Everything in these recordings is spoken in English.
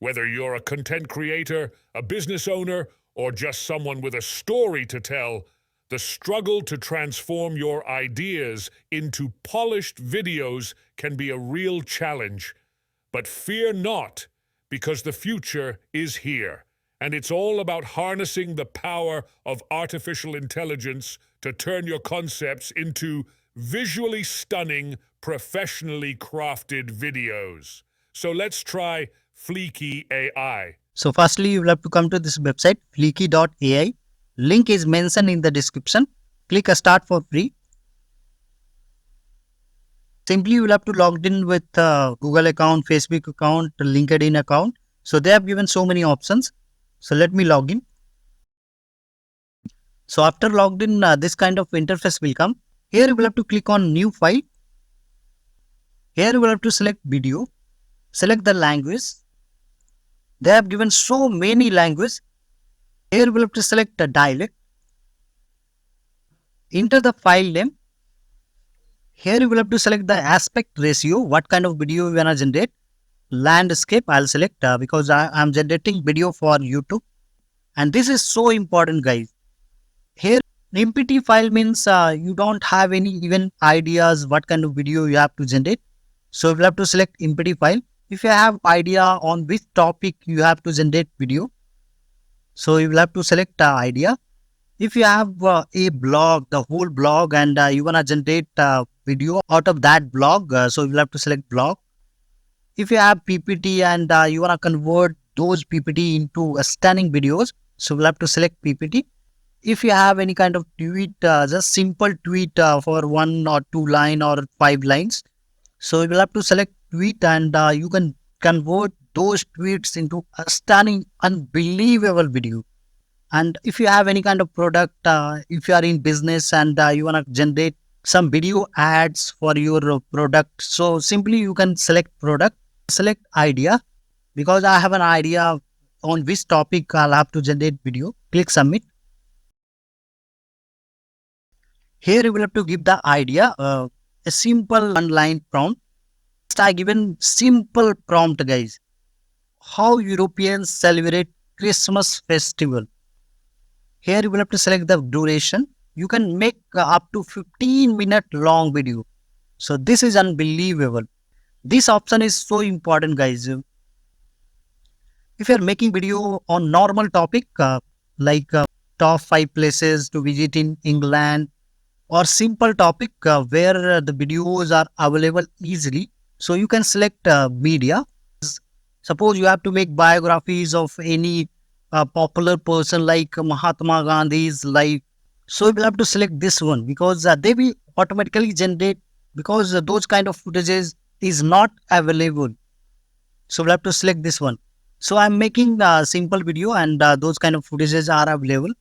Whether you're a content creator, a business owner, or just someone with a story to tell, the struggle to transform your ideas into polished videos can be a real challenge. But fear not, because the future is here. And it's all about harnessing the power of artificial intelligence to turn your concepts into visually stunning, professionally crafted videos. So let's try Fliki AI. So firstly, you will have to come to this website, flikiai. Link is mentioned in the description. Click a start for free. Simply, you will have to log in with Google account, Facebook account, LinkedIn account. So they have given so many options. So let me log in. So after logged in, this kind of interface will come. Here you will have to click on new file. Here you will have to select video. Select the language. They have given so many languages. Here you will have to select the dialect. Enter the file name. Here you will have to select the aspect ratio. What kind of video you want to generate. Landscape I'll select because I am generating video for YouTube. And this is so important, guys. Here MPT file means you don't have any even ideas what kind of video you have to generate. So you will have to select MPT file. If you have idea on which topic you have to generate video, so you will have to select idea. If you have a blog, the whole blog, and you want to generate video out of that blog, so you will have to select blog. If you have PPT and you want to convert those PPT into stunning videos, so we'll have to select PPT. If you have any kind of tweet, just simple tweet for 1 or 2 line or 5 lines, so you will have to select tweet, and you can convert those tweets into a stunning, unbelievable video. And if you have any kind of product, if you are in business and you want to generate some video ads for your product, so simply you can select product, select idea, because I have an idea on which topic I'll have to generate video. Click submit. Here you will have to give the idea, a simple one-line prompt. I given simple prompt, guys. How Europeans celebrate Christmas festival. Here you will have to select the duration. You can make up to 15-minute long video. So this is unbelievable. This option is so important, guys. If you are making video on normal topic like top 5 places to visit in England, or simple topic where the videos are available easily, so you can select media. Suppose you have to make biographies of any popular person like Mahatma Gandhi's life. So you will have to select this one because they will automatically generate, because those kind of footages is not available. So we'll have to select this one. So I'm making a simple video and those kind of footages are available.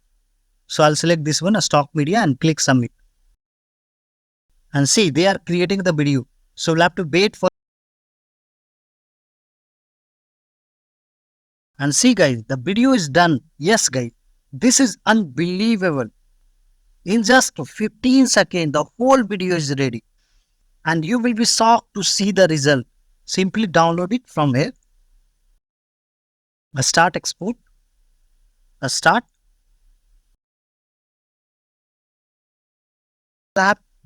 So I'll select this one, a stock media, and click submit. And see, they are creating the video. So we'll have to wait for. And see, guys, the video is done. Yes, guys, this is unbelievable. In just 15 seconds, the whole video is ready. And you will be shocked to see the result. Simply download it from here. A start export. A start.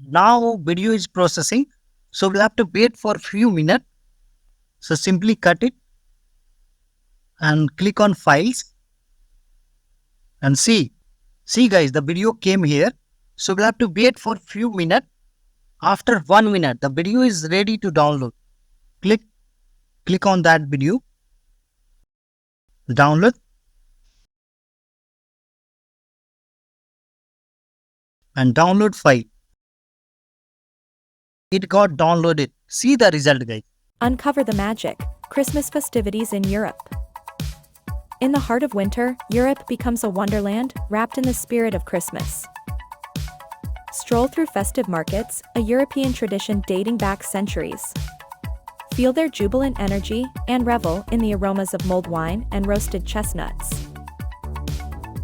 Now video is processing. So we'll have to wait for a few minutes. So simply cut it. And click on files. And see guys, the video came here. So we'll have to wait for a few minutes. After 1 minute, the video is ready to download. Click on that video. Download. And download file. It got downloaded. See the result, guys. Uncover the magic. Christmas festivities in Europe. In the heart of winter, Europe becomes a wonderland, wrapped in the spirit of Christmas. Stroll through festive markets, a European tradition dating back centuries. Feel their jubilant energy and revel in the aromas of mulled wine and roasted chestnuts.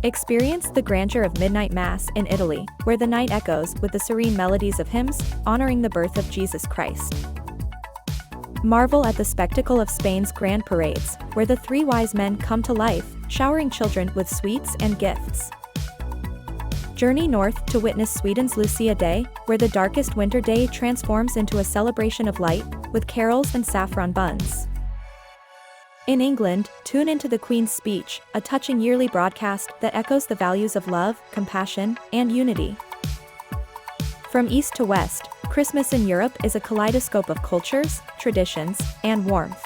Experience the grandeur of midnight mass in Italy, where the night echoes with the serene melodies of hymns honoring the birth of Jesus Christ. Marvel at the spectacle of Spain's grand parades, where the three wise men come to life, showering children with sweets and gifts. Journey north to witness Sweden's Lucia Day, where the darkest winter day transforms into a celebration of light, with carols and saffron buns. In England, tune into the Queen's Speech, a touching yearly broadcast that echoes the values of love, compassion, and unity. From east to west, Christmas in Europe is a kaleidoscope of cultures, traditions, and warmth.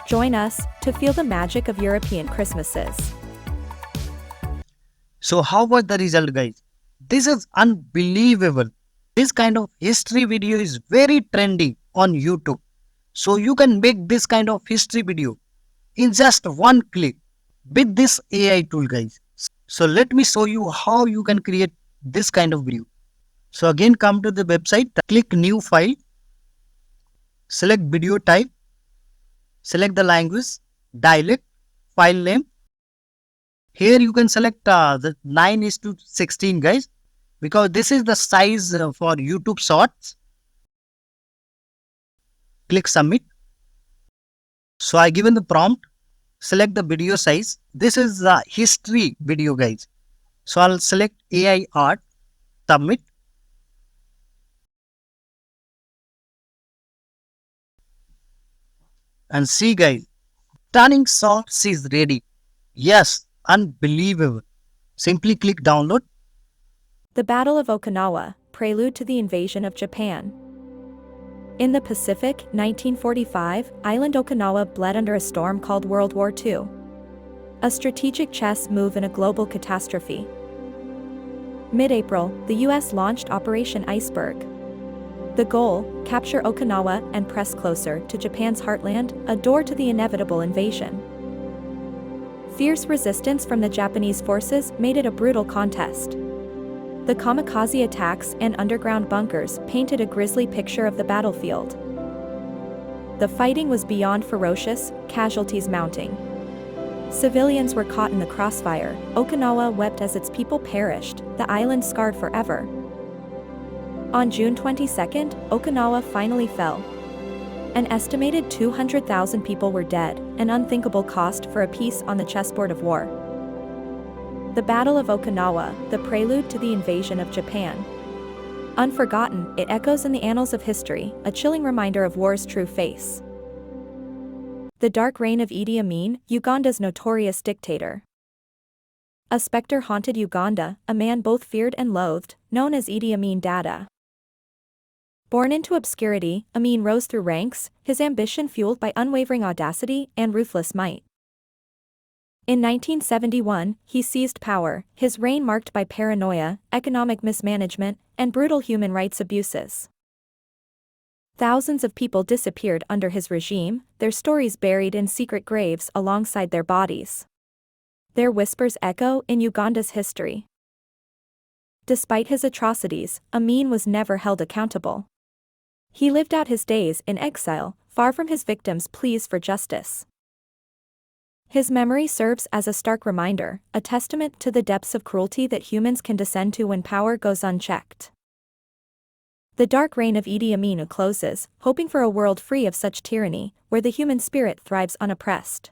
Join us to feel the magic of European Christmases. So how was the result, guys? This is unbelievable. This kind of history video is very trendy on YouTube. So you can make this kind of history video in just one click with this AI tool, guys. So let me show you how you can create this kind of video. So again, come to the website, click new file, select video type, select the language, dialect, file name. Here you can select the 9:16, guys, because this is the size for YouTube Shorts. Click submit. So I given the prompt, select the video size. This is the history video, guys. So I'll select AI art, submit. And see, guys, stunning shots is ready. Yes, unbelievable. Simply click download. The Battle of Okinawa, prelude to the invasion of Japan. In the Pacific, 1945, island Okinawa bled under a storm called World War II. A strategic chess move in a global catastrophe. Mid-April, the US launched Operation Iceberg. The goal, capture Okinawa and press closer to Japan's heartland, a door to the inevitable invasion. Fierce resistance from the Japanese forces made it a brutal contest. The kamikaze attacks and underground bunkers painted a grisly picture of the battlefield. The fighting was beyond ferocious, casualties mounting. Civilians were caught in the crossfire. Okinawa wept as its people perished, the island scarred forever. On June 22, Okinawa finally fell. An estimated 200,000 people were dead, an unthinkable cost for a piece on the chessboard of war. The Battle of Okinawa, the prelude to the invasion of Japan. Unforgotten, it echoes in the annals of history, a chilling reminder of war's true face. The dark reign of Idi Amin, Uganda's notorious dictator. A specter haunted Uganda, a man both feared and loathed, known as Idi Amin Dada. Born into obscurity, Amin rose through ranks, his ambition fueled by unwavering audacity and ruthless might. In 1971, he seized power, his reign marked by paranoia, economic mismanagement, and brutal human rights abuses. Thousands of people disappeared under his regime, their stories buried in secret graves alongside their bodies. Their whispers echo in Uganda's history. Despite his atrocities, Amin was never held accountable. He lived out his days in exile, far from his victims' pleas for justice. His memory serves as a stark reminder, a testament to the depths of cruelty that humans can descend to when power goes unchecked. The dark reign of Idi Amin closes, hoping for a world free of such tyranny, where the human spirit thrives unoppressed.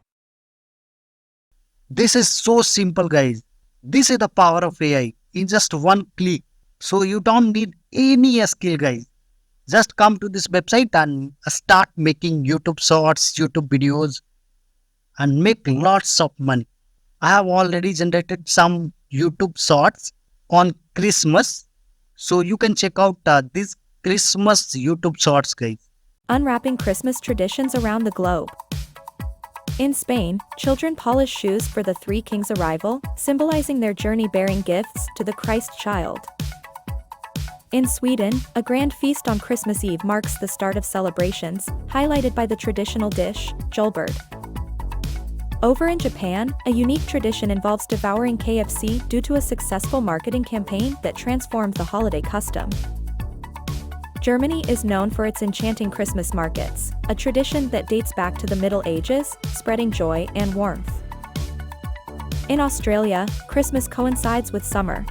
This is so simple, guys. This is the power of AI in just one click. So you don't need any skill, guys. Just come to this website and start making YouTube shorts, YouTube videos, and make lots of money. I have already generated some YouTube shorts on Christmas. So you can check out these Christmas YouTube shorts, guys. Unwrapping Christmas traditions around the globe. In Spain, children polish shoes for the Three Kings' arrival, symbolizing their journey bearing gifts to the Christ child. In Sweden, a grand feast on Christmas Eve marks the start of celebrations, highlighted by the traditional dish, jolberd. Over in Japan, a unique tradition involves devouring KFC due to a successful marketing campaign that transformed the holiday custom. Germany is known for its enchanting Christmas markets, a tradition that dates back to the Middle Ages, spreading joy and warmth. In Australia, Christmas coincides with summer.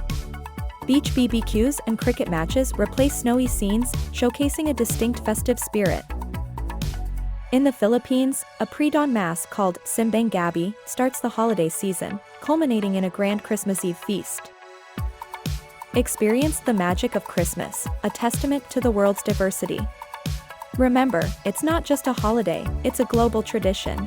Beach BBQs and cricket matches replace snowy scenes, showcasing a distinct festive spirit. In the Philippines, a pre-dawn mass called Simbang Gabi starts the holiday season, culminating in a grand Christmas Eve feast. Experience the magic of Christmas, a testament to the world's diversity. Remember, it's not just a holiday, it's a global tradition.